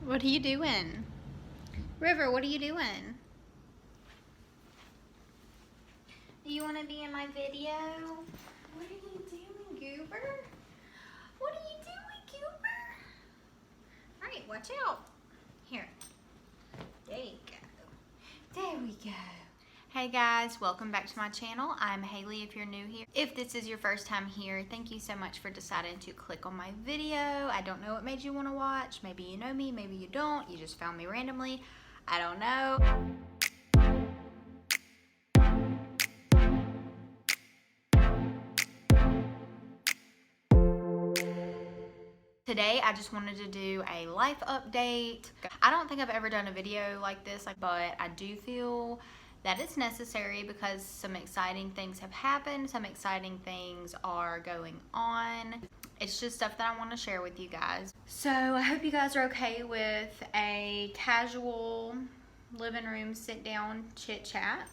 What are you doing? River, what are you doing? Do you want to be in my video? What are you doing, Goober? What are you doing, Goober? Alright, watch out. Here. There you go. There we go. Hey guys, welcome back to my channel. I'm Haley if you're new here. If this is your first time here, thank you so much for deciding to click on my video. I don't know what made you want to watch. Maybe you know me, maybe you don't. You just found me randomly. I don't know. Today, I just wanted to do a life update. I don't think I've ever done a video like this, but I do feel that it's necessary because some exciting things have happened. Some exciting things are going on. It's just stuff that I want to share with you guys. So I hope you guys are okay with a casual living room sit down chit chat.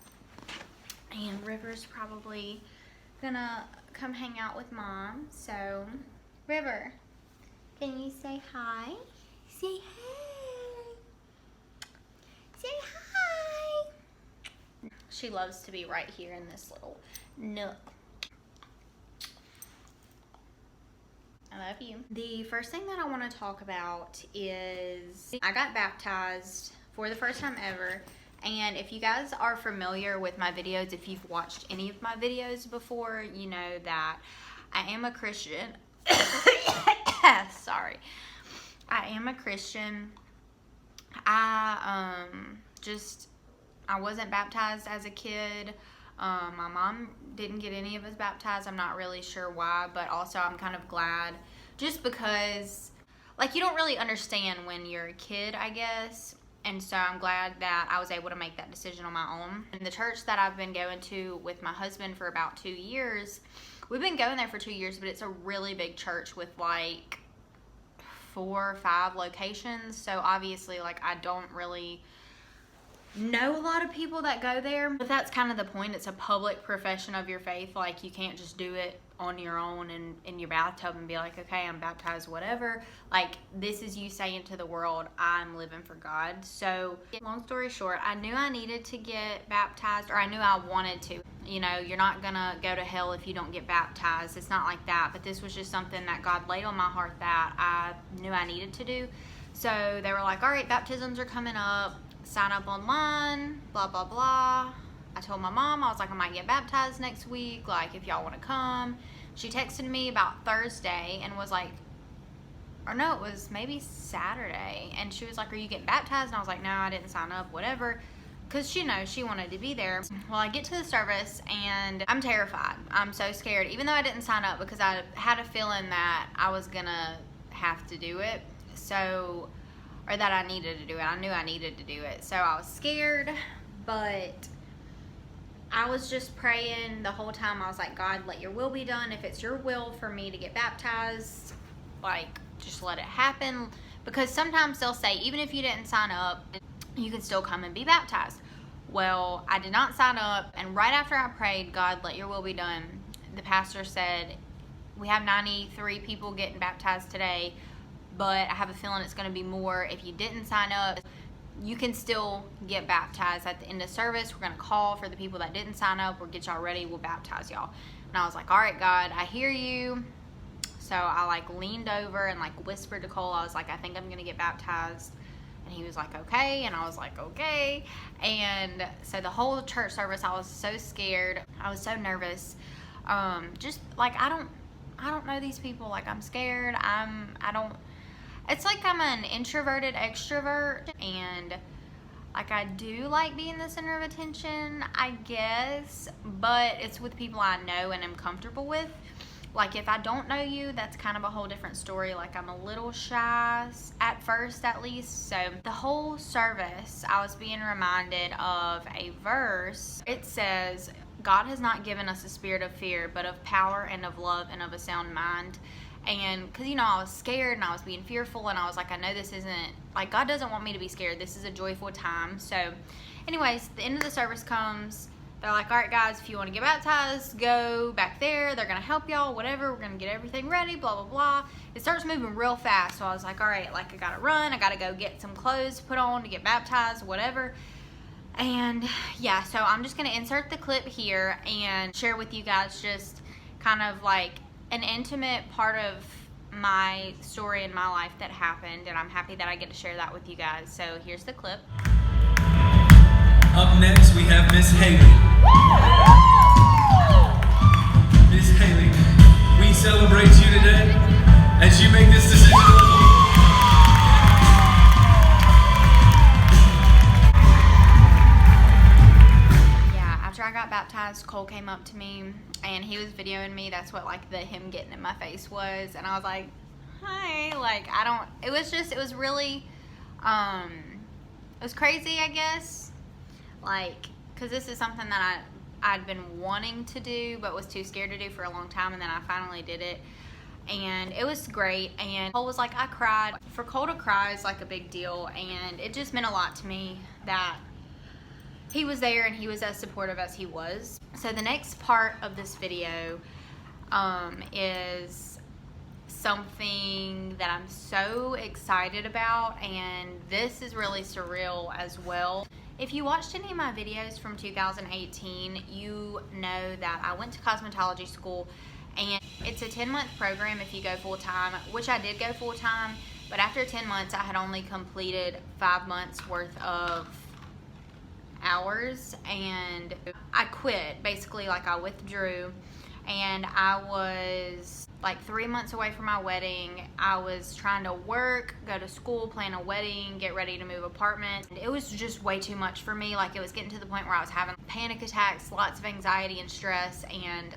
And River's probably gonna come hang out with Mom. So River, can you say hi? Say hi. Say hi. She loves to be right here in this little nook. I love you. The first thing that I want to talk about is I got baptized for the first time ever. And if you guys are familiar with my videos, if you've watched any of my videos before, you know that I am a Christian. Sorry. I am a Christian. I wasn't baptized as a kid. My mom didn't get any of us baptized. I'm not really sure why, but also I'm kind of glad just because, like, you don't really understand when you're a kid, I guess. And so I'm glad that I was able to make that decision on my own. And the church that I've been going to with my husband for about 2 years, we've been going there for 2 years, but it's a really big church with like 4 or 5 locations. So obviously, like, I don't really know a lot of people that go there, but that's kind of the point. It's a public profession of your faith. Like, you can't just do it on your own and in your bathtub and be like, okay, I'm baptized, whatever. Like, this is you saying to the world, I'm living for God. So long story short, I knew I needed to get baptized, or I knew I wanted to. You know, you're not gonna go to hell if you don't get baptized. It's not like that, but this was just something that God laid on my heart that I knew I needed to do. So they were like, all right, baptisms are coming up. Sign up online, blah, blah, blah. I told my mom, I was like, I might get baptized next week, like, if y'all want to come. She texted me about Thursday and was like, or no, it was maybe Saturday. And she was like, are you getting baptized? And I was like, no, I didn't sign up, whatever. Because she knows she wanted to be there. Well, I get to the service and I'm terrified. I'm so scared, even though I didn't sign up because I had a feeling that I was going to have to do it. So, or that I needed to do it. I knew I needed to do it. So I was scared, but I was just praying the whole time. I was like, God, let your will be done. If it's your will for me to get baptized, like, just let it happen. Because sometimes they'll say, even if you didn't sign up, you can still come and be baptized. Well, I did not sign up. And right after I prayed, God, let your will be done, the pastor said, we have 93 people getting baptized today, but I have a feeling it's going to be more. If you didn't sign up, you can still get baptized at the end of service. We're going to call for the people that didn't sign up. We'll get y'all ready. We'll baptize y'all. And I was like, all right, God, I hear you. So I like leaned over and like whispered to Cole. I was like, I think I'm going to get baptized. And he was like, okay. And I was like, okay. And so the whole church service, I was so scared. I was so nervous. Just like, I don't know these people. Like, I'm scared. It's like I'm an introverted extrovert, and like I do like being the center of attention, I guess, but it's with people I know and am comfortable with. Like, if I don't know you, that's kind of a whole different story. Like, I'm a little shy at first, at least. So the whole service, I was being reminded of a verse. It says, God has not given us a spirit of fear, but of power and of love and of a sound mind. And because, you know, I was scared and I was being fearful, and I was like, I know this isn't, like, God doesn't want me to be scared. This is a joyful time. So anyways, the end of the service comes. they're like, all right guys, if you want to get baptized, go back there, they're gonna help y'all, whatever, we're gonna get everything ready, blah blah blah. It starts moving real fast, so I was like, all right, like I gotta run, I gotta go get some clothes to put on to get baptized, whatever. And yeah, so I'm just gonna insert the clip here and share with you guys just kind of like an intimate part of my story in my life that happened, and I'm happy that I get to share that with you guys. So here's the clip. Up next we have Miss Hailey. Miss Hailey, we celebrate you today as you make this decision. After I got baptized, Cole came up to me and he was videoing me. That's what like the him getting in my face was, and I was like, hi, like it was really it was crazy, I guess, like, because this is something that I'd been wanting to do but was too scared to do for a long time, and then I finally did it, and it was great. And Cole was like, I cried. For Cole to cry is like a big deal, and it just meant a lot to me that he was there and he was as supportive as he was. So the next part of this video is something that I'm so excited about, and this is really surreal as well. If you watched any of my videos from 2018, you know that I went to cosmetology school, and it's a 10-month program if you go full-time, which I did go full-time, but after 10 months I had only completed 5 months worth of hours, and I quit. Basically, like, I withdrew, and I was like 3 months away from my wedding. I was trying to work, go to school, plan a wedding, get ready to move apartments. It was just way too much for me. Like, it was getting to the point where I was having panic attacks, lots of anxiety and stress, and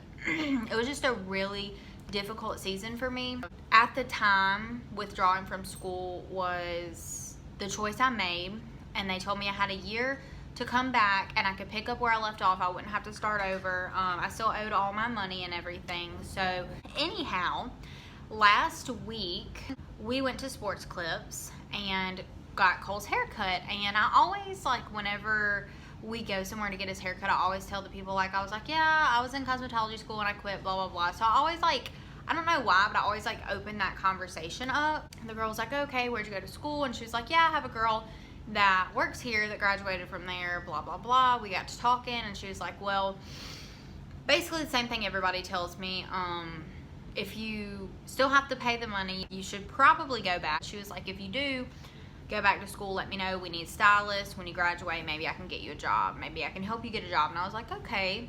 it was just a really difficult season for me. At the time, withdrawing from school was the choice I made, and they told me I had a year to come back and I could pick up where I left off. I wouldn't have to start over. I still owed all my money and everything. So anyhow, last week we went to Sports Clips and got Cole's haircut, and I always, like, whenever we go somewhere to get his haircut, I always tell the people, like, I was like, yeah, I was in cosmetology school and I quit, blah blah blah. So I always, like, I don't know why, but I always like open that conversation up. And the girl was like, okay, where'd you go to school? And she was like, yeah, I have a girl that works here that graduated from there, blah blah blah. We got to talking, and she was like, well, basically the same thing everybody tells me. If you still have to pay the money, you should probably go back. She was like, if you do go back to school, let me know. We need stylists. When you graduate, maybe I can get you a job. Maybe I can help you get a job. And I was like, okay,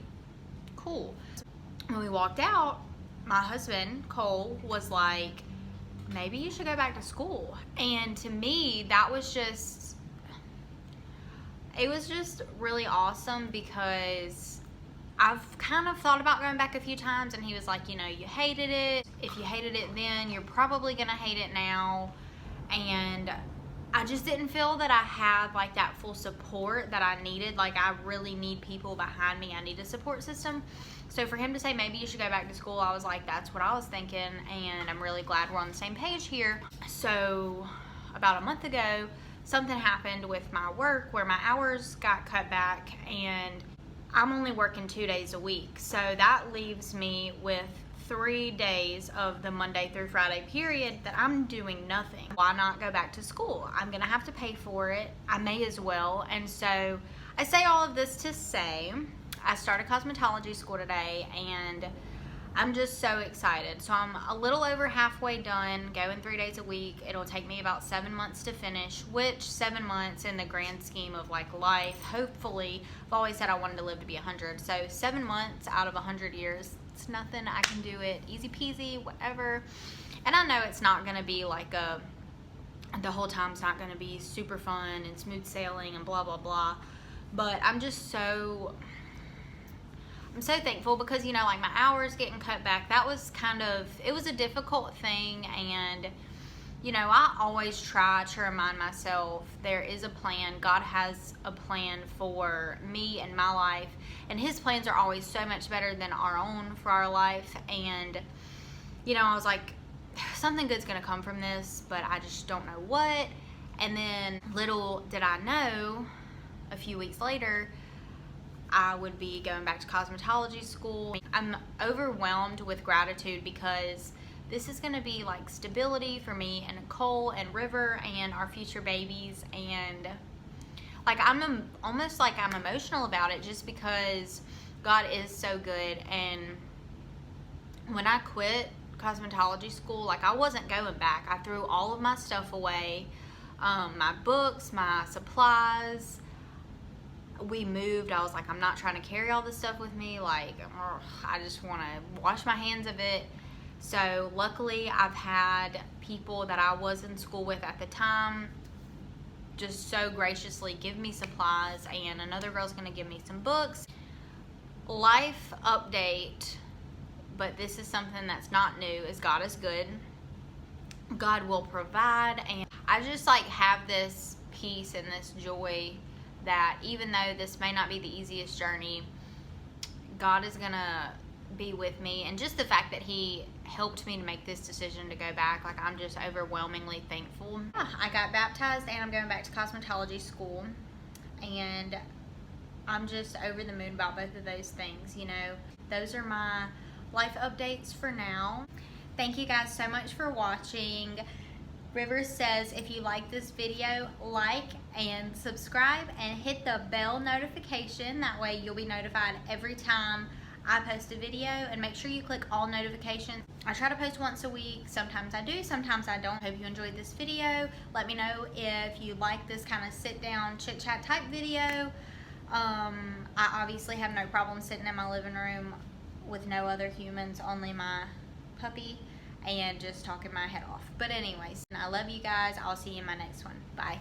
cool. When we walked out, my husband, Cole, was like, maybe you should go back to school. And to me, that was just, it was just really awesome, because I've kind of thought about going back a few times, and he was like, you know, you hated it. If you hated it then, you're probably gonna hate it now. And I just didn't feel that I had like that full support that I needed. Like, I really need people behind me. I need a support system. So for him to say, maybe you should go back to school, I was like, that's what I was thinking, and I'm really glad we're on the same page here. So about a month ago, something happened with my work where my hours got cut back, and I'm only working 2 days a week. So that leaves me with 3 days of the Monday through Friday period that I'm doing nothing. Why not go back to school? I'm gonna have to pay for it. I may as well. And so I say all of this to say, I started cosmetology school today, and I'm just so excited. So I'm a little over halfway done, going 3 days a week. It'll take me about 7 months to finish, which 7 months in the grand scheme of like life, hopefully, I've always said I wanted to live to be 100. So 7 months out of 100 years, it's nothing. I can do it easy peasy, whatever. And I know it's not gonna be like the whole time's not gonna be super fun and smooth sailing and blah, blah, blah. But I'm just so thankful, because, you know, like, my hours getting cut back, that was kind of, it was a difficult thing. And, you know, I always try to remind myself there is a plan. God has a plan for me and my life, and his plans are always so much better than our own for our life. And, you know, I was like, something good's gonna come from this, but I just don't know what. And then little did I know, a few weeks later, I would be going back to cosmetology school. I'm overwhelmed with gratitude because this is going to be like stability for me and Nicole and River and our future babies. And like almost like I'm emotional about it just because God is so good. And when I quit cosmetology school, like I wasn't going back. I threw all of my stuff away, my books, my supplies. We moved. I was like, I'm not trying to carry all this stuff with me. Like, I just want to wash my hands of it. So luckily I've had people that I was in school with at the time just so graciously give me supplies, and another girl's going to give me some books. Life update, but this is something that's not new, is God is good. God will provide, and I just like have this peace and this joy that even though this may not be the easiest journey, God is gonna be with me. And just the fact that He helped me to make this decision to go back, like I'm just overwhelmingly thankful. I got baptized and I'm going back to cosmetology school, and I'm just over the moon about both of those things. You know, those are my life updates for now. Thank you guys so much for watching. River says if you like this video, like and subscribe and hit the bell notification. That way you'll be notified every time I post a video, and make sure you click all notifications. I try to post once a week. Sometimes I do, sometimes I don't. Hope you enjoyed this video. Let me know if you like this kind of sit down chit chat type video. I obviously have no problem sitting in my living room with no other humans, only my puppy, and just talking my head off. But anyways, I love you guys. I'll see you in my next one. Bye.